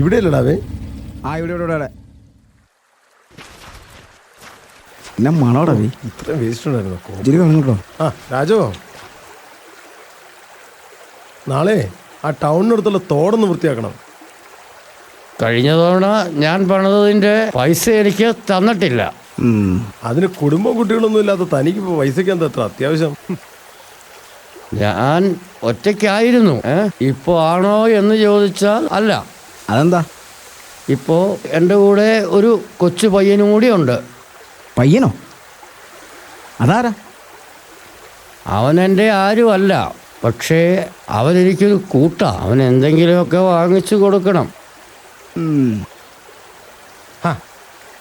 ഇവിടെ അല്ലടാവേ. ഇവിടെ എന്നാ മണോടാ ഇത്രയും വേസ്റ്റ് ഉണ്ടായിരുന്നു. കേട്ടോ. ആ രാജോ, നാളെ ആ ടൗണിനടുത്തുള്ള തോടൊന്ന് വൃത്തിയാക്കണം. കഴിഞ്ഞ തവണ ഞാൻ പണിതതിൻ്റെ പൈസ എനിക്ക് തന്നിട്ടില്ല. അതിന് കുടുംബം കുട്ടികളൊന്നും ഇല്ലാത്ത തനിക്കിപ്പോൾ പൈസയ്ക്ക് എന്താ അത്ര അത്യാവശ്യം? ഞാൻ ഒറ്റയ്ക്കായിരുന്നു. ഇപ്പോൾ ആണോ എന്ന് ചോദിച്ചാൽ അല്ല. അതെന്താ? ഇപ്പോൾ എൻ്റെ കൂടെ ഒരു കൊച്ചു പയ്യനും കൂടി ഉണ്ട്. പയ്യനോ? അതാരാ? അവൻ എൻ്റെ ആരുമല്ല, പക്ഷേ അവനെനിക്കൊരു കൂട്ടാ. അവൻ എന്തെങ്കിലുമൊക്കെ വാങ്ങിച്ചു കൊടുക്കണം.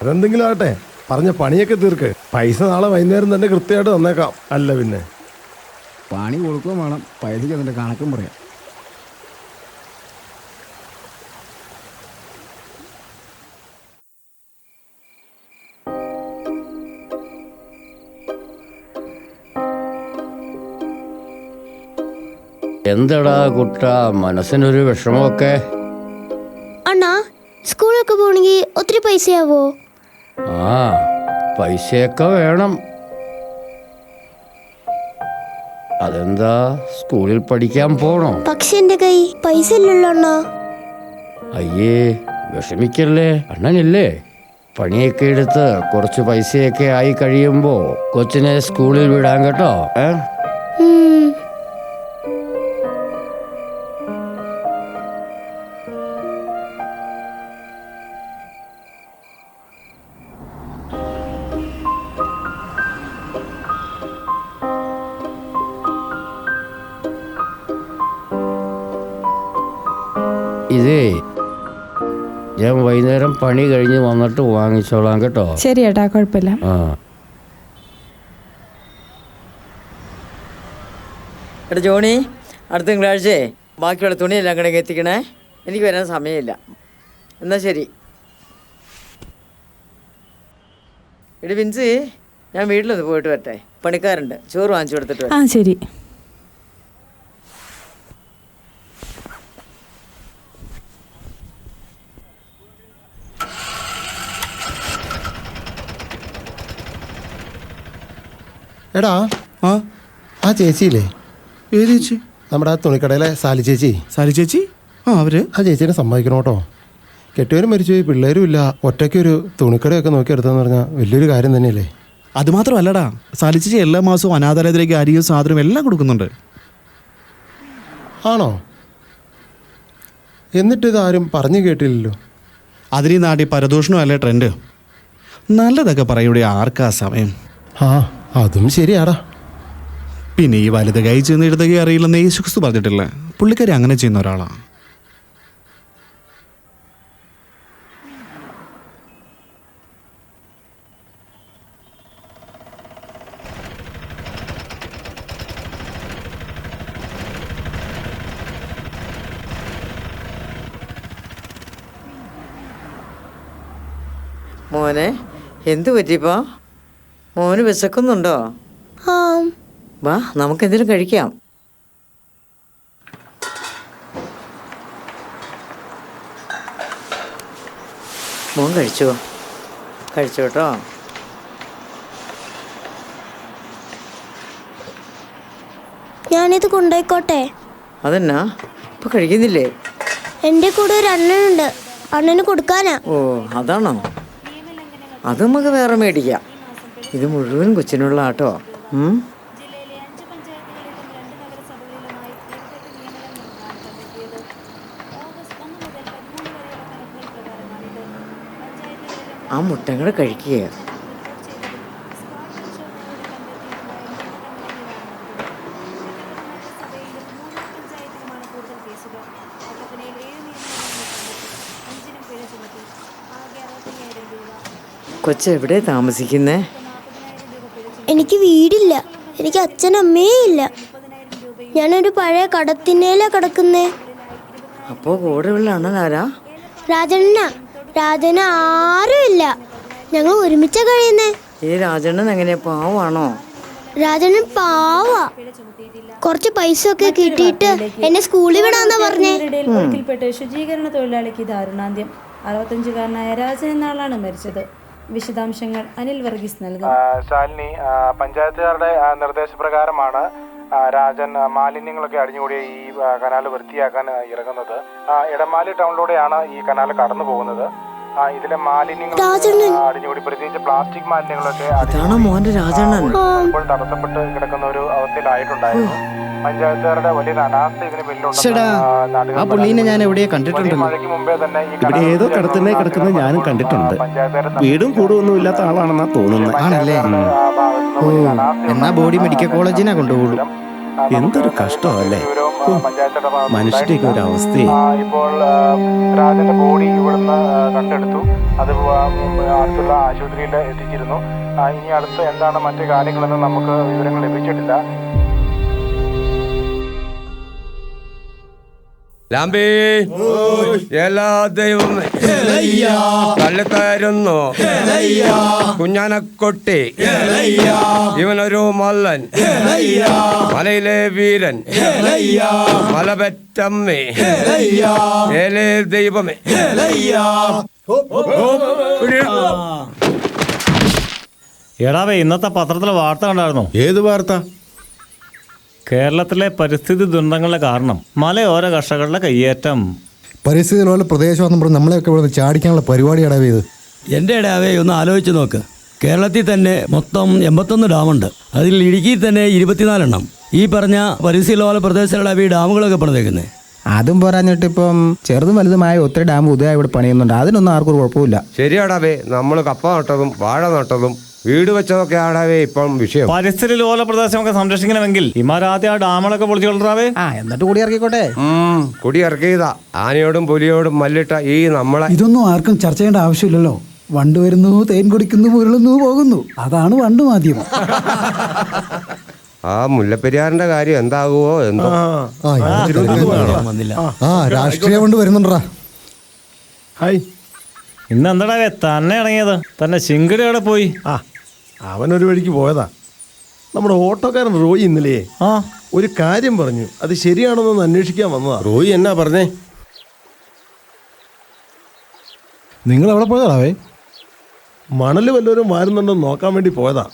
അതെന്തെങ്കിലും ആകട്ടെ, പറഞ്ഞ പണിയൊക്കെ തീർക്ക്. പൈസ നാളെ വൈകുന്നേരം തന്നെ കൃത്യമായിട്ട് തന്നേക്കാം. അല്ല പിന്നെ പണി കൊടുക്കുകയും വേണം, പൈസയ്ക്ക് അതിൻ്റെ കണക്കും പറയാം. എന്തടാ കുട്ട, മനസ്സിനൊരു വിഷമമൊക്കെ? അണ്ണാ, സ്കൂളൊക്കെ പോണെങ്കിൽ ഒത്തിരി പൈസയാവോ? ആ, പൈസയൊക്കെ വേണം. അതെന്താ, സ്കൂളിൽ പഠിക്കാൻ പോണോ? പക്ഷെ എന്റെ കൈ പൈസ ഇല്ലല്ലോ അണ്ണാ. അയ്യേ, വിഷമിക്കല്ലേ, അണ്ണനില്ലേ. പണിയൊക്കെ എടുത്ത് കുറച്ച് പൈസയൊക്കെ ആയി കഴിയുമ്പോ കൊച്ചിനെ സ്കൂളിൽ വിടാൻ കേട്ടോ. ഇതേ, ഞാൻ വൈകുന്നേരം പണി കഴിഞ്ഞ് വന്നിട്ട് വാങ്ങിച്ചോളാം കേട്ടോ. ശരി ഏട്ടാ, കുഴപ്പമില്ല. ആ എടാ ജോണി, അടുത്ത തിങ്കളാഴ്ചയെ ബാക്കിയുള്ള തുണിയെല്ലാം കടയിൽ എത്തിക്കണേ. എനിക്ക് വരാൻ സമയമില്ല. എന്നാൽ ശരി. എടി ബിൻസി, ഞാൻ വീട്ടിലൊന്ന് പോയിട്ട് വരട്ടെ. പണിക്കാരുണ്ട്, ചോറ് വാങ്ങിച്ചു കൊടുത്തിട്ട് വരാം. ആ ശരി. എടാ, ആ ചേച്ചിയില്ലേ? ഏത് ചേച്ചി? നമ്മുടെ ആ തുണിക്കടയിലെ സാലി ചേച്ചി. സാലി ചേച്ചി? ആ ചേച്ചീനെ സമ്മതിക്കണം കേട്ടോ. കെട്ടുകാരും മരിച്ചുപോയി, പിള്ളേരും ഇല്ല, ഒറ്റയ്ക്കൊരു തുണിക്കടയൊക്കെ നോക്കിയെടുത്തെന്ന് പറഞ്ഞാൽ വലിയൊരു കാര്യം തന്നെയല്ലേ. അതുമാത്രമല്ലടാ, സാലി ചേച്ചി എല്ലാ മാസവും അനാഥാലയത്തിലേക്ക് അരിയും സാധനവും എല്ലാം കൊടുക്കുന്നുണ്ട്. ആണോ? എന്നിട്ടിതാരും പറഞ്ഞു കേട്ടില്ലല്ലോ. അതിന് ഈ നാട്ടിൽ പരദൂഷണമല്ലേ ട്രെൻഡ്. നല്ലതൊക്കെ പറയൂടെ, ആർക്കാ സമയം? ആ, അതും ശരിയാടാ. പിന്നെ ഈ വലുത് കൈ ചെന്ന് ഇടതൊക്കെ അറിയില്ലെന്ന് യേശുക്രിസ്തു പറഞ്ഞിട്ടില്ല. പുള്ളിക്കാരി അങ്ങനെ ചെയ്യുന്ന ഒരാളാണ്. മോനെ, എന്തു പറ്റിയപ്പോ? മോന് വിശക്കുന്നുണ്ടോ? വാ, നമുക്ക് എന്തെങ്കിലും കഴിക്കാം. മോൻ കഴിച്ചോട്ടോ. ഞാനിത് കൊണ്ടുപോയിക്കോട്ടെ? അതെന്നാ, ഇപ്പൊ കഴിക്കുന്നില്ലേ? എന്റെ കൂടെ ഒരു അണ്ണനുണ്ട്, അണ്ണന് കൊടുക്കാനാ. ഓ, അതാണോ? അത് നമുക്ക് വേറെ മേടിക്കാം. ഇത് മുഴുവൻ കൊച്ചിനുള്ള ആട്ടോ. ആ മുട്ടയും കൂടെ കഴിക്കുക. കൊച്ചെവിടെ താമസിക്കുന്നേ? എനിക്ക് വീടില്ല, എനിക്ക് അച്ഛനമ്മേ ഇല്ല. ഞാനൊരു പഴയ കടത്തിനേലാ കിടക്കുന്നേ. അപ്പോ കൂടെയുള്ള അണ്ണനാരാ? രാജണ്ണ. രാജന് ആരും ഇല്ല, ഞങ്ങൾ ഒരുമിച്ച കഴിയുന്നേ. ഈ രാജണ്ണൻ എങ്ങനെയാ, പാവാണോ? രാജന് പാവാ. കുറച്ച് പൈസ ഒക്കെ കിട്ടിയിട്ട് എന്നെ സ്കൂളിൽ വിടാന്നാ പറഞ്ഞേ. ഒഴുക്കിൽപ്പെട്ട് ശുചീകരണ തൊഴിലാളിക്ക് ദാരുണാന്ത്യം. 65-കാരനായ രാജൻ എന്ന ആളാണ് മരിച്ചത്. വിശദാംശങ്ങൾ അനിൽ വർഗീസ് നൽകും. ശാലിനി, പഞ്ചായത്തുകാരുടെ നിർദ്ദേശപ്രകാരമാണ് രാജൻ മാലിന്യങ്ങളൊക്കെ അടിഞ്ഞുകൂടിയ ഈ കനാല് വൃത്തിയാക്കാൻ ഇറങ്ങുന്നത്. ഇടമാലി ടൗണിലൂടെയാണ് ഈ കനാല് കടന്നു പോകുന്നത്. ഇതിലെ മാലിന്യങ്ങൾ അടിഞ്ഞുകൂടി, പ്രത്യേകിച്ച് പ്ലാസ്റ്റിക് മാലിന്യങ്ങളൊക്കെ ഇപ്പോൾ തടസ്സപ്പെട്ട് കിടക്കുന്ന ഒരു അവസ്ഥയിലായിട്ടുണ്ടായിരുന്നു. പഞ്ചായത്തുകാരുടെ വലിയൊരു അനാസ്ഥ ഇതിന് പുള്ളീനെ ഞാൻ എവിടെയോ കണ്ടിട്ടുണ്ട്. മഴയ്ക്ക് മുമ്പേ തന്നെ ഇവിടെ ഏതോ കിടത്തുന്നേ കിടക്കുന്നത് ഞാനും കണ്ടിട്ടുണ്ട്. വീടും കൂടുമൊന്നും ഇല്ലാത്ത ആളാണെന്നാ തോന്നുന്നത്. ആണല്ലേ? ഓ, എന്നാ ബോഡി മെഡിക്കൽ കോളേജിനാ കൊണ്ടുപോകുള്ളൂ. എന്തൊരു കഷ്ടമല്ലേ മനുഷ്യരുടെയൊക്കെ ഒരു അവസ്ഥ. ഇപ്പോൾ രാജന്റെ ബോഡി ഇവിടുന്ന് കണ്ടെടുത്തു. അത് അടുത്തുള്ള ആശുപത്രിയിൽ എത്തിച്ചിരുന്നു. ഇനി അടുത്ത് എന്താണ് മറ്റു കാര്യങ്ങളെന്ന് നമുക്ക് വിവരങ്ങൾ ലഭിച്ചിട്ടില്ല. ലാമ്പി എല്ലാ ദൈവം തള്ളിക്കയറുന്നു കുഞ്ഞാനക്കൊട്ടി, ഇവനൊരു മല്ലൻ, മലയിലെ വീരൻ, മലപെറ്റമ്മേ, ഏലേ ദൈവമേ. എടാവേ, ഇന്നത്തെ പത്രത്തിലെ വാർത്ത കണ്ടായിരുന്നോ? ഏത് വാർത്ത? കേരളത്തിലെ പരിസ്ഥിതി ദുരന്തങ്ങളുടെ കാരണം മലയോര കർഷകരുടെ കയ്യേറ്റം. പരിസ്ഥിതി ലോല പ്രദേശമെന്ന് പറഞ്ഞ് നമ്മളെയൊക്കെ ഇവിടെ ചാടിക്കാനുള്ള പരിപാടി ഇടവേ ഇത്. എൻ്റെ ഇടവേ ഒന്ന് ആലോചിച്ച് നോക്ക്. കേരളത്തിൽ തന്നെ മൊത്തം 81 ഡാമുണ്ട്. അതിൽ ഇടുക്കിയിൽ തന്നെ 24 എണ്ണം. ഈ പറഞ്ഞ പരിസ്ഥിതി ലോല പ്രദേശങ്ങളിലാണ് ഈ ഡാമുകളൊക്കെ പണിതേക്കുന്നത്. അതും പോരാഞ്ഞിട്ട് ഇപ്പം ചെറുതും വലുതുമായ ഒത്തിരി ഡാം പുതിയ ഇവിടെ പണിയുന്നുണ്ട്. അതിനൊന്നും ആർക്കും കുഴപ്പമില്ല. ശരിയാടാവേ, നമ്മൾ കപ്പ നട്ടതും വാഴ നട്ടതും വീട് വെച്ചതൊക്കെ ആടാവേ ഇപ്പം വിഷയം. പരിസ്ഥിതി ലോല പ്രദേശമൊക്കെ സംരക്ഷിക്കണമെങ്കിൽ ഇമാരാദ്യം ആ ഡാമുകളൊക്കെ പൊളിച്ചു കൊണ്ടുവരാവേ. എന്നിട്ട് കൂടി ഇറക്കിക്കോട്ടെ. കുടി ഇറക്കിയതാ. ആനയോടും പുലിയോടും മല്ലിട്ട ഈ നമ്മളെ. ഇതൊന്നും ആർക്കും ചർച്ച ചെയ്യേണ്ട ആവശ്യമില്ലല്ലോ. വണ്ട് വരുന്നു, തേൻ കുടിക്കുന്നു, ഉരുളുന്നു, പോകുന്നു. അതാണ് വണ്ട് മാധ്യമം. ആ മുല്ലപ്പെരിയാറിന്റെ കാര്യം എന്താകുവോ എന്തോ. രാഷ്ട്രീയം കൊണ്ട് വരുന്നുണ്ടാ. ഹായ്, ഇന്ന് എന്താടാവേ തന്നെ ഇറങ്ങിയത്? തന്നെ ശിങ്കടി അവിടെ പോയി. അവനൊരു വഴിക്ക് പോയതാ. നമ്മുടെ ഓട്ടോക്കാരൻ റോയി ഇന്നലെ ഒരു കാര്യം പറഞ്ഞു. അത് ശരിയാണെന്നൊന്ന് അന്വേഷിക്കാൻ വന്നതാ. റോയി എന്നാ പറഞ്ഞേ? നിങ്ങൾ എവിടെ പോയതാവേ? മണൽ വല്ലവരും വാരുന്നുണ്ടെന്ന് നോക്കാൻ വേണ്ടി പോയതാ.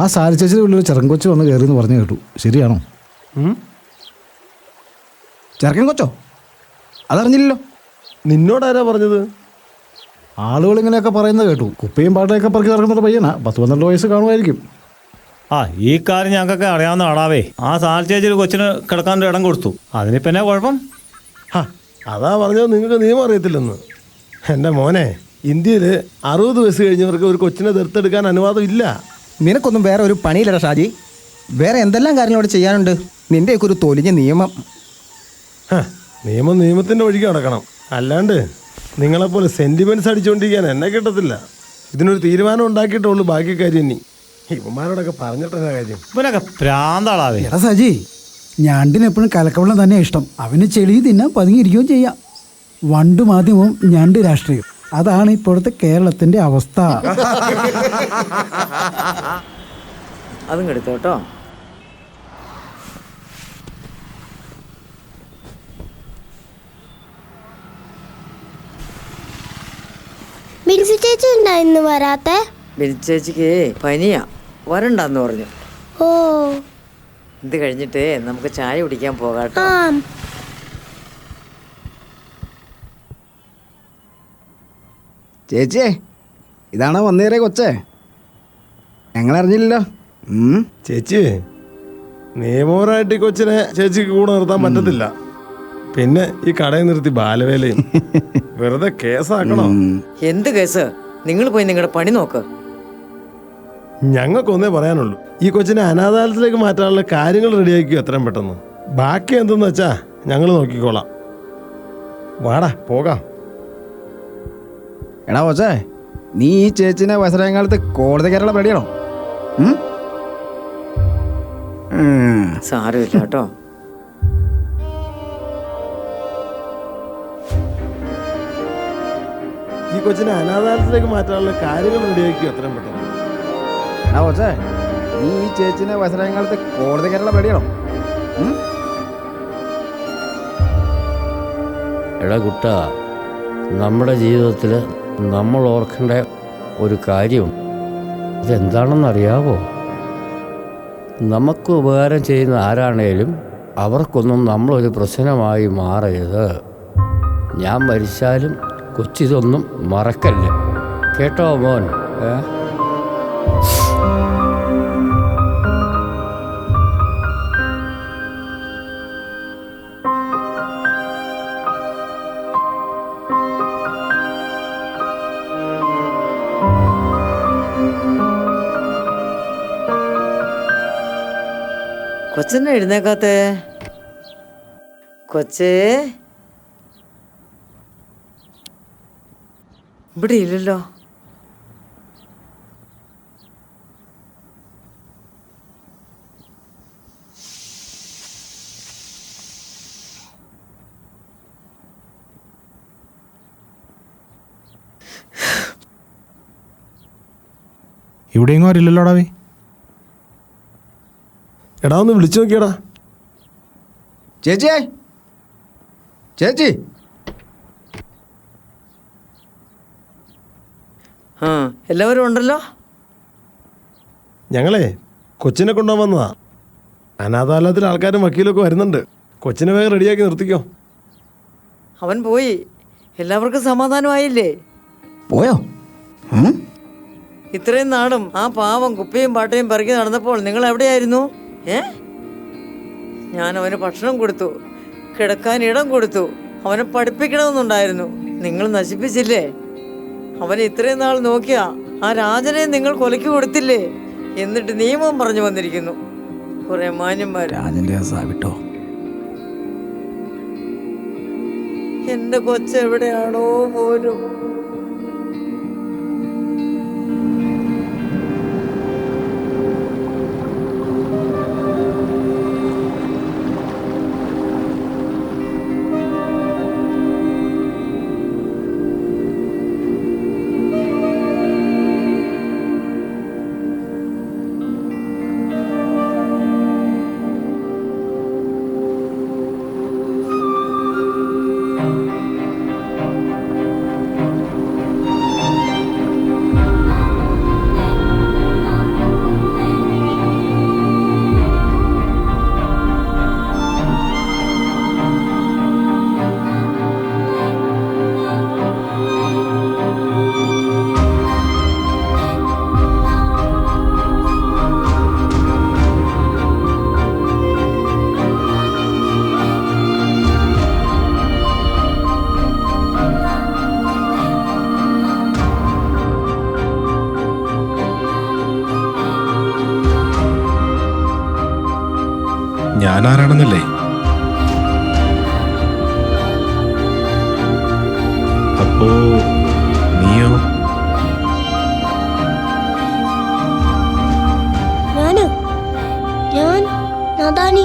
ആ സാരിച്ചേച്ചിയുടെ ഉള്ളിൽ ചെറുക്കൻ കൊച്ചു വന്ന് കയറി എന്ന് പറഞ്ഞു കേട്ടു. ശരിയാണോ? ചെറുക്കൻ കൊച്ചോ? അതറിഞ്ഞില്ലല്ലോ. നിന്നോടാരാ പറഞ്ഞത്? ആളുകൾ ഇങ്ങനെയൊക്കെ പറയുന്നത് കേട്ടു. കുപ്പയും പാട്ടയൊക്കെ പറക്കി നടക്കുന്ന പയ്യനാ. 10-12 വയസ്സ് കാണുമായിരിക്കും. ഈ കാര്യം ഞങ്ങൾക്കൊക്കെ അറിയാവുന്ന ആളാവേ. ആ സാൽച്ചേച്ചി ഒരു കൊച്ചിന് കിടക്കാൻ ഇടം കൊടുത്തു. അതിനിപ്പോ എന്നാ കുഴപ്പം? അതാ പറഞ്ഞത് നിങ്ങൾക്ക് നിയമം അറിയത്തില്ലെന്ന്. എൻ്റെ മോനെ, ഇന്ത്യയിൽ 60 വയസ്സ് കഴിഞ്ഞവർക്ക് ഒരു കൊച്ചിനെ ദത്തെടുക്കാൻ അനുവാദം ഇല്ല. നിനക്കൊന്നും വേറെ ഒരു പണിയില്ലടാ ഷാജി. വേറെ എന്തെല്ലാം കാര്യങ്ങളോട് ചെയ്യാനുണ്ട്? നിന്റെയൊക്കെ ഒരു തൊലിഞ്ഞ നിയമം. നിയമം നിയമത്തിൻ്റെ വഴിക്ക് നടക്കണം. അല്ലാണ്ട് നിങ്ങളെപ്പോലെ സെൻറ്റിമെൻറ്റ്സ് അടിച്ചുകൊണ്ടിരിക്കാൻ എന്നെ കിട്ടത്തില്ല. ഇതിനൊരു തീരുമാനം ഉണ്ടാക്കിയിട്ടുള്ളൂ. ബാക്കി കാര്യം ഇനി ഇവന്മാരോടൊക്കെ പറഞ്ഞിട്ടെന്നാ കാര്യം. ഇവനൊക്കെ പ്രാന്താളാവേ. എടാ സജി, ഞണ്ടിന് എപ്പോഴും കലക്കവെള്ളം തന്നെ ഇഷ്ടം. അവന് ചെളി തിന്നാൻ പതുങ്ങിയിരിക്കുകയും ചെയ്യാം. വണ്ട് മാധ്യമവും ഞണ്ട് രാഷ്ട്രീയം, അതാണ് ഇപ്പോഴത്തെ കേരളത്തിന്റെ അവസ്ഥ. അതും എടുത്തോട്ടോ. ബിൻസി ചേച്ചി എന്താ ഇന്ന് വരാത്തെ? ബിൻചേച്ചിക്ക് പനിയാ, വരണ്ടെന്ന് പറഞ്ഞു. ഓ, ഇത് കഴിഞ്ഞിട്ട് നമുക്ക് ചായ കുടിക്കാൻ പോകാട്ടോ. ചേച്ചിയെ, ഇതാണോ വന്നേരെ കൊച്ചേ? ഞങ്ങളറിഞ്ഞില്ലല്ലോ. ചേച്ചി, നിയമപരമായിട്ട് ഈ കൊച്ചിനെ ചേച്ചിക്ക് കൂടെ നിർത്താൻ പറ്റത്തില്ല. പിന്നെ ഈ കടയിൽ നിർത്തി ബാലവേലയും വെറുതെ കേസാക്കണോ? എന്ത് കേസ്? നിങ്ങൾ പോയി നിങ്ങളുടെ പണി നോക്ക്. ഞങ്ങൾക്കൊന്നേ പറയാനുള്ളൂ. ഈ കൊച്ചിനെ അനാഥാലയത്തിലേക്ക് മാറ്റാനുള്ള കാര്യങ്ങൾ റെഡിയാക്കിയോ എത്രയും പെട്ടെന്ന്. ബാക്കി എന്തെന്ന് വെച്ചാ ഞങ്ങൾ നോക്കിക്കോളാം. വാടാ പോകാം. എടാ കൊച്ചേ, നീ ഈ ചേച്ചിനെ വയസ്സരാകാലത്ത് കോടതി കയറാനുള്ള പേടിയാണോ? സാരമില്ല കേട്ടോ. ഈ കൊച്ചിനെ അനാഥാലയത്തിലേക്ക് മാറ്റാനുള്ള കാര്യങ്ങൾ റെഡിയാക്കിയോ എത്രയും പെട്ടെന്ന്. എടാ കൊച്ചേ, നീ ഈ ചേച്ചിനെ വയസ്സരായകാലത്ത് കോടതി കയറുള്ള പേടിയാണോ? എടാ കുട്ട, നമ്മുടെ ജീവിതത്തിൽ നമ്മൾ ഓർക്കേണ്ട ഒരു കാര്യം ഇതെന്താണെന്നറിയാവോ? നമുക്ക് ഉപകാരം ചെയ്യുന്ന ആരാണേലും അവർക്കൊന്നും നമ്മളൊരു പ്രശ്നമായി മാറരുത്. ഞാൻ മരിച്ചാലും കൊച്ചിതൊന്നും മറക്കല്ലേ, കേട്ടോ മോൻ? കൊച്ചെന്നെ എഴുന്നേക്കാത്തേ? കൊച്ചേ ഇവിടെ ഇല്ലല്ലോ. ഇവിടെയെങ്ങും അറിയില്ലല്ലോടാവേ. എടാ ഒന്ന് വിളിച്ചു നോക്കിയടാ. ചേച്ചിയേ, ചേച്ചി. ആ, എല്ലാവരും ഉണ്ടല്ലോ. ഞങ്ങളെ കൊച്ചിനെ കൊണ്ടുപോകാൻ വന്നതാ. അനാഥാലയത്തിൽ ആൾക്കാരും വക്കീലൊക്കെ വരുന്നുണ്ട്. കൊച്ചിനെ വേഗം റെഡിയാക്കി നിർത്തിക്കോ. അവൻ പോയി. എല്ലാവർക്കും സമാധാനമായില്ലേ? പോയോ? ഇത്രയും നാടും ആ പാവം കുപ്പിയും പാട്ടയും പിറകി നടന്നപ്പോൾ നിങ്ങൾ എവിടെയായിരുന്നു? ഞാൻ അവന് ഭക്ഷണം കൊടുത്തു, കിടക്കാൻ ഇടം കൊടുത്തു, അവനെ പഠിപ്പിക്കണമെന്നുണ്ടായിരുന്നു. നിങ്ങൾ നശിപ്പിച്ചില്ലേ? അവനെ ഇത്രയും നാൾ നോക്കിയ ആ രാജനെ നിങ്ങൾ കൊലയ്ക്ക് കൊടുത്തില്ലേ? എന്നിട്ട് നിയമം പറഞ്ഞു വന്നിരിക്കുന്നു. കുറെ മാന്യന്മാർ. രാജന്റെ വിട്ടോ. എന്റെ കൊച്ചെവിടെയാണോ പോലും. ഞാനാരാണെന്നല്ലേ? അപ്പോ നീയോ? ഞാൻ നാദാനി.